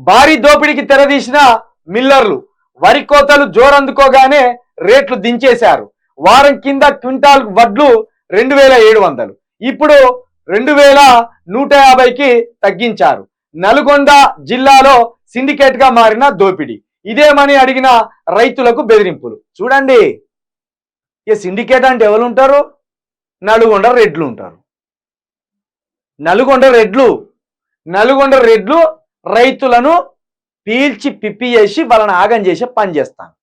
భారీ దోపిడీకి తెరదీసిన మిల్లర్లు వరి కోతలు జోరందుకోగానే రేట్లు దించేశారు. వారం కింద క్వింటాల్ వడ్లు 2700, ఇప్పుడు 2150కి తగ్గించారు. నల్గొండ జిల్లాలో సిండికేట్ గా మారిన దోపిడీ ఇదేమని అడిగిన రైతులకు బెదిరింపులు. చూడండి, ఈ సిండికేట్ అంటే ఎవరు ఉంటారు? నల్గొండ రెడ్లు ఉంటారు. నల్గొండ రెడ్లు రైతులను పీల్చి పిప్పి చేసి వాళ్ళని ఆగం చేసే పని చేస్తాను,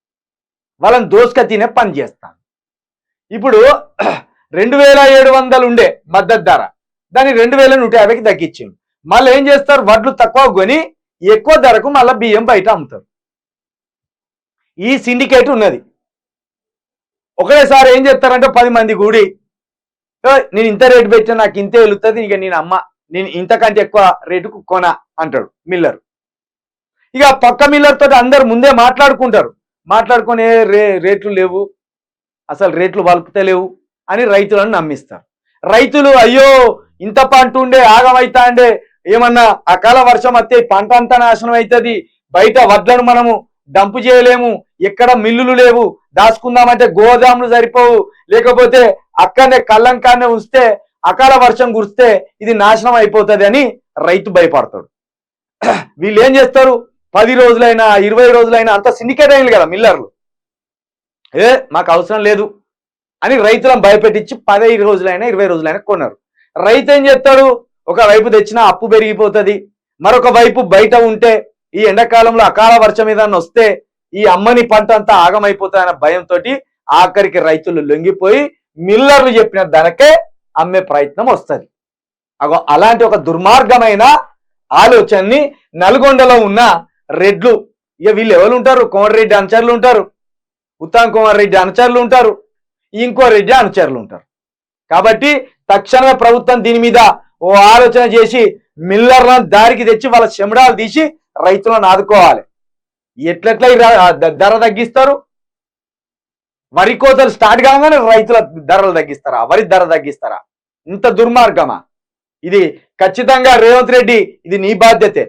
వాళ్ళని దోసుక తినే పని చేస్తాను. ఇప్పుడు 2700 ఉండే మద్దతు ధర, దాన్ని 2150కి తగ్గించింది. మళ్ళీ ఏం చేస్తారు? వడ్లు తక్కువ కొని ఎక్కువ ధరకు మళ్ళీ బియ్యం బయట అమ్ముతారు. ఈ సిండికేట్ ఉన్నది. ఒకటేసారి ఏం చేస్తారంటే 10 మంది కూడి నేను ఇంత రేటు పెట్టినా నాకు ఇంతే వెళుతుంది, ఇక నేను ఇంతకంటే ఎక్కువ రేటుకు కొనా అంటాడు మిల్లర్. ఇక పక్క మిల్లర్ తోటి అందరు ముందే మాట్లాడుకుని రేట్లు లేవు, అసలు రేట్లు వలుపుతలేవు అని రైతులను నమ్మిస్తారు. రైతులు అయ్యో ఇంత పంట ఉండే ఆగమైతా అండే, ఏమన్నా అకాల వర్షం వస్తే పంట అంతా నాశనం అవుతుంది, బయట వడ్లను మనము డంపు చేయలేము, ఎక్కడ మిల్లులు లేవు, దాచుకుందామంటే గోదాములు సరిపోవు, లేకపోతే అక్కడనే కళ్ళంకానే ఉంచితే అకాల వర్షం కురిస్తే ఇది నాశనం అయిపోతుంది అని రైతు భయపడతాడు. వీళ్ళు ఏం చేస్తారు? 10 రోజులైనా 20 రోజులైనా అంత సిండికేట్ అయింది కదా మిల్లర్లు, మాకు అవసరం లేదు అని రైతులను భయపెట్టించి 15 రోజులైనా 20 రోజులైనా కొన్నారు. రైతు ఏం చేస్తాడు? ఒకవైపు తెచ్చినా అప్పు పెరిగిపోతుంది, మరొక వైపు బయట ఉంటే ఈ ఎండాకాలంలో అకాల వర్షం ఏదన్నా వస్తే ఈ అమ్మని పంట అంతా ఆగమైపోతాయన్న భయంతో ఆఖరికి రైతులు లొంగిపోయి మిల్లర్లు చెప్పిన ధరకే అమ్మే ప్రయత్నం వస్తుంది. అలాంటి ఒక దుర్మార్గమైన ఆలోచనని నల్గొండలో ఉన్న రెడ్లు, ఇక వీళ్ళు ఎవరు ఉంటారు? కోమరెడ్డి అనుచరులు ఉంటారు, ఉత్తమ్ కుమార్ రెడ్డి అనుచరులు ఉంటారు, ఇంకో రెడ్డి అనుచరులు ఉంటారు. కాబట్టి తక్షణమే ప్రభుత్వం దీని మీద ఓ ఆలోచన చేసి మిల్లర్లను దారికి తెచ్చి వాళ్ళ చెమడాలు తీసి రైతులను ఆదుకోవాలి. ఎట్లెట్లా ధర తగ్గిస్తారు? వరి కోతలు స్టార్ట్ కాగానే రైతుల ధరలు తగ్గిస్తారా? వరి ధర తగ్గిస్తారా? ఇంత దుర్మార్గమా ఇది? ఖచ్చితంగా రేవంత్ రెడ్డి, ఇది నీ బాధ్యతే.